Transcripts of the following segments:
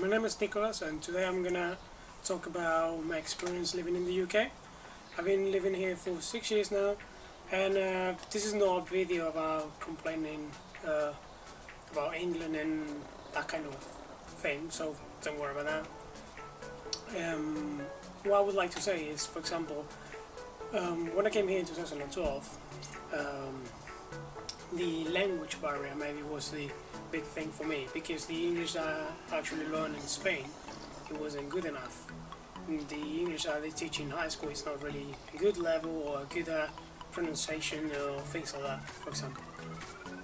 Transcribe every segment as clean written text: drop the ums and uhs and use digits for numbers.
My name is Nicholas, and today I'm gonna talk about my experience living in the UK. I've been living here for 6 years now, and this is not a video about complaining about England and that kind of thing, so don't worry about that. What I would like to say is, for example, when I came here in 2012, the language barrier maybe was the big thing for me, because the English that I actually learned in Spain, it wasn't good enough. The English that they teach in high school is not really a good level or a good pronunciation or things like that, for example.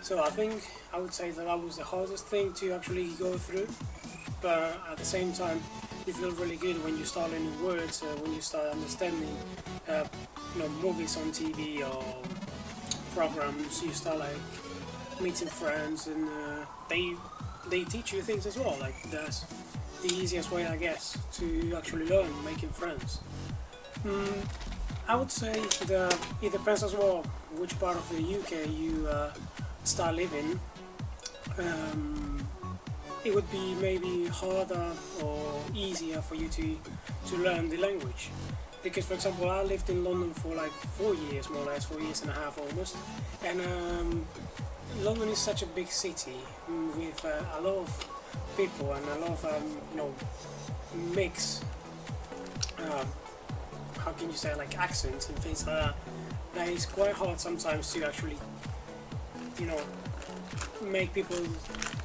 So I think I would say that was the hardest thing to actually go through, but at the same time you feel really good when you start learning words, when you start understanding movies on TV or programs. You start like meeting friends, and they teach you things as well. Like that's the easiest way, I guess, to actually learn making friends. I would say that it depends as well which part of the UK you start living. It would be maybe harder or easier for you to learn the language. Because, for example, I lived in London for like 4 years, more or less, 4 years and a half almost. And London is such a big city with a lot of people and a lot of, mix, how can you say, like accents and things like that. That is quite hard sometimes to actually, make people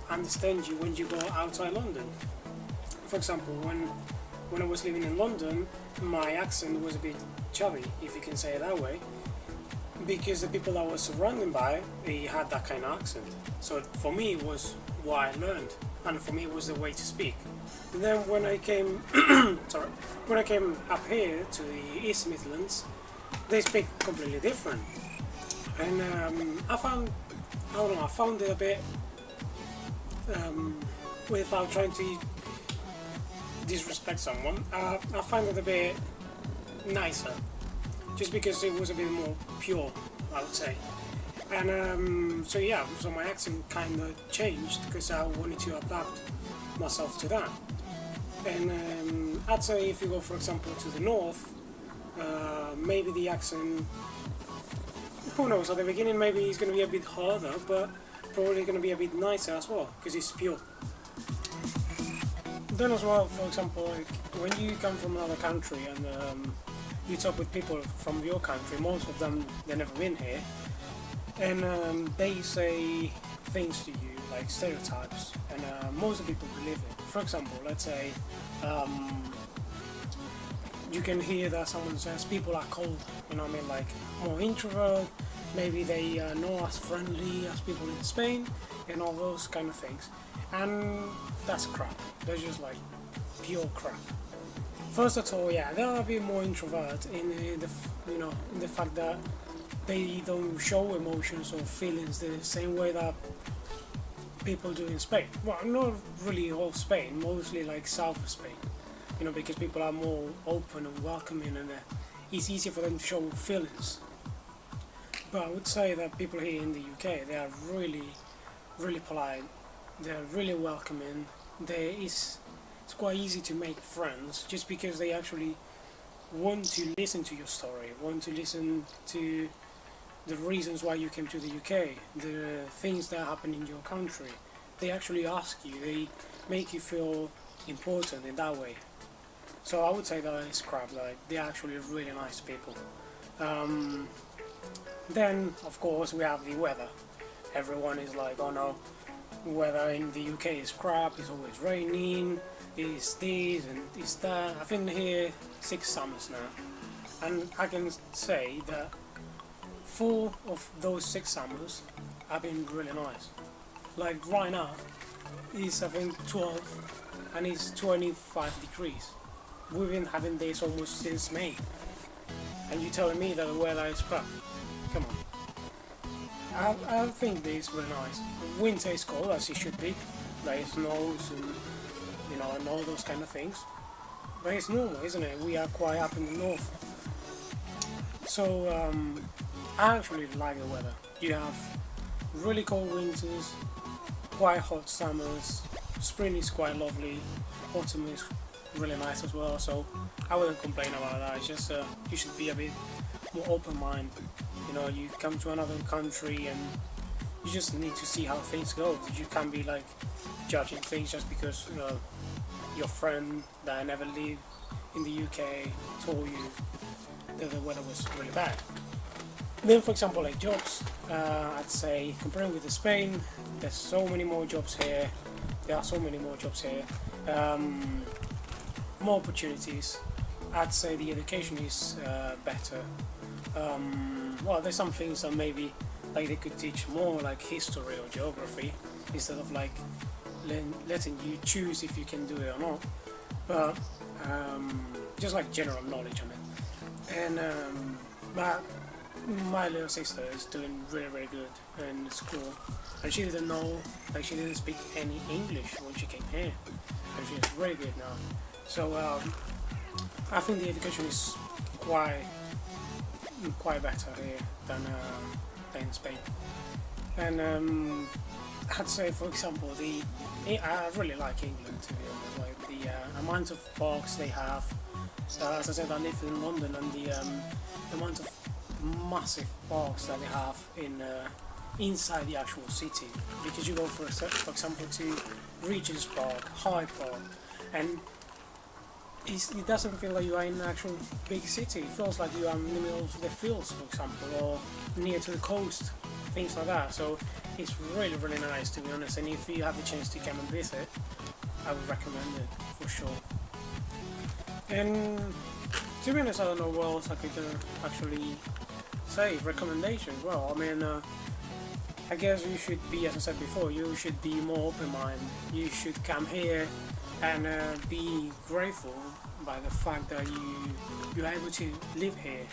understand you when you go outside London. For example, when I was living in London, my accent was a bit chubby, if you can say it that way, because the people I was surrounded by, they had that kind of accent. So for me, it was what I learned, and for me, it was the way to speak. And then when I came, when I came up here to the East Midlands, they speak completely different, and I found it a bit, without trying to disrespect someone, I find it a bit nicer, just because it was a bit more pure, I would say. And so my accent kind of changed because I wanted to adapt myself to that. And I'd say if you go, for example, to the north, maybe the accent, who knows, at the beginning maybe it's going to be a bit harder, but probably going to be a bit nicer as well, because it's pure. Then as well, for example, like when you come from another country and you talk with people from your country, most of them, they've never been here, and they say things to you, like stereotypes, and most of the people believe it. For example, let's say you can hear that someone says people are cold, like more introvert, maybe they are not as friendly as people in Spain, and all those kind of things. And that's crap. That's just like pure crap. First of all, yeah, they are a bit more introvert in the fact that they don't show emotions or feelings the same way that people do in Spain. Well, not really all Spain, mostly like south of Spain. Because people are more open and welcoming, and it's easier for them to show feelings. But I would say that people here in the UK, they are really, really polite. They're really welcoming. It's quite easy to make friends, just because they actually want to listen to your story, want to listen to the reasons why you came to the UK, the things that happen in your country. They actually ask you, they make you feel important in that way. So I would say that it's crap, like they're actually really nice people. Then, of course, we have the weather. Everyone is like, oh no, weather in the UK is crap, it's always raining, it's this and it's that. I've been here 6 summers now, and I can say that 4 of those 6 summers have been really nice. Like right now, it's I think 12 and it's 25 degrees. We've been having this almost since May, and you're telling me that the weather is crap? Come on. I think this is really nice. Winter is cold, as it should be. Like it snows and all those kind of things. But it's normal, isn't it? We are quite up in the north. So I actually like the weather. You have really cold winters, quite hot summers, spring is quite lovely, autumn is really nice as well. So I wouldn't complain about that. It's just you should be a bit more open-minded. You know, you come to another country and you just need to see how things go. You can't be like judging things just because your friend that never lived in the UK told you that the weather was really bad. Then, for example, like jobs, I'd say comparing with Spain, there's so many more jobs here. There are so many more jobs here. More opportunities. I'd say the education is better. Well, there's some things that maybe like they could teach more, like history or geography, instead of like letting you choose if you can do it or not. But just like general knowledge on it. And but my little sister is doing really, really good in school, and she didn't know, like she didn't speak any English when she came here, and she's really good now. So I think the education is quite better here than in Spain. And I'd say, for example, I really like England, to be honest. Like the amount of parks they have. As I said, I live in London, and the amount of massive parks that they have inside the actual city. Because you go for example to Regent's Park, Hyde Park, and it doesn't feel like you are in an actual big city. It feels like you are in the middle of the fields, for example, or near to the coast, things like that. So it's really, really nice, to be honest. And if you have the chance to come and visit, I would recommend it for sure. And to be honest, I don't know what else I could actually say. Recommendations. Well, I mean, I guess you should be, as I said before, you should be more open-minded. You should come here and be grateful by the fact that you're able to live here.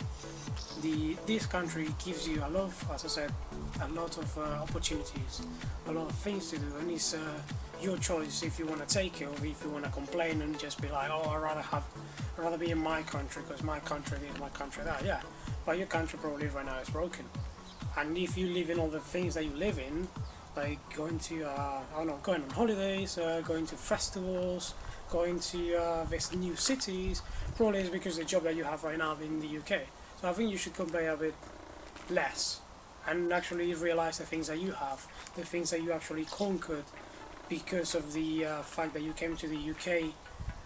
This country gives you a lot of, as I said, a lot of opportunities, a lot of things to do, and it's your choice if you want to take it or if you want to complain and just be like, oh, I'd rather be in my country because my country is my country that. Yeah, but your country probably right now is broken, and if you live in all the things that you live in, like going to going on holidays, going to festivals, going to visit new cities, probably is because the job that you have right now in the UK. So I think you should complain a bit less and actually realize the things that you have, the things that you actually conquered because of the fact that you came to the UK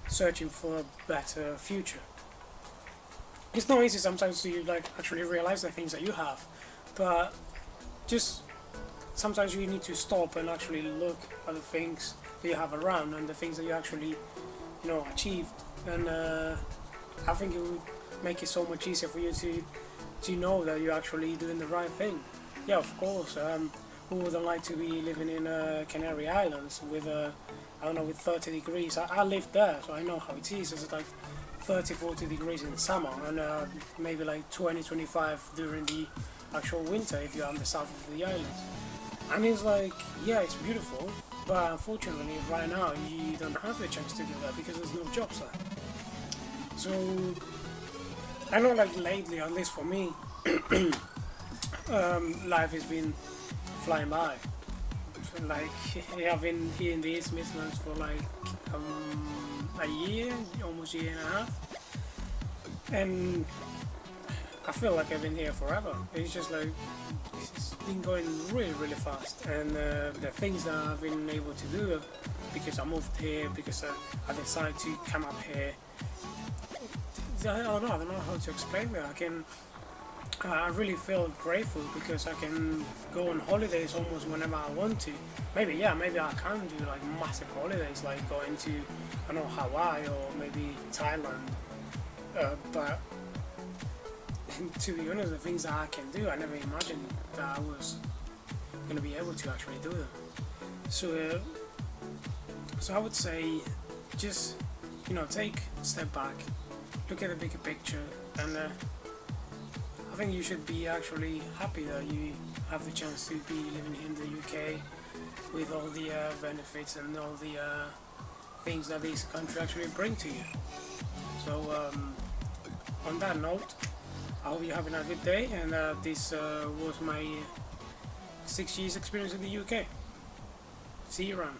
searching for a better future. It's not easy sometimes to like actually realize the things that you have, but just sometimes you need to stop and actually look at the things that you have around and the things that you actually achieved, and I think it would make it so much easier for you to know that you're actually doing the right thing. Yeah, of course, who wouldn't like to be living in Canary Islands with with 30 degrees. I lived there, so I know how it is. It's like 30-40 degrees in summer and maybe like 20-25 during the actual winter if you're on the south of the islands. And it's like, yeah, it's beautiful, but unfortunately right now you don't have the chance to do that because there's no jobs there. So I know, like lately, at least for me, life has been flying by. Like I've been here in the East Midlands for like a year, almost a year and a half, and I feel like I've been here forever. It's just like it's been going really, really fast, and the things that I've been able to do because I moved here, because I decided to come up here. I don't know how to explain that. I really feel grateful because I can go on holidays almost whenever I want to. Maybe I can do like massive holidays, like going to Hawaii or maybe Thailand. But to be honest, the things that I can do, I never imagined that I was going to be able to actually do them. So I would say just take a step back, look at the bigger picture, and I think you should be actually happy that you have the chance to be living in the UK with all the benefits and all the things that this country actually bring to you. So on that note, I hope you're having a good day, and this was my 6 years experience in the UK. See you around.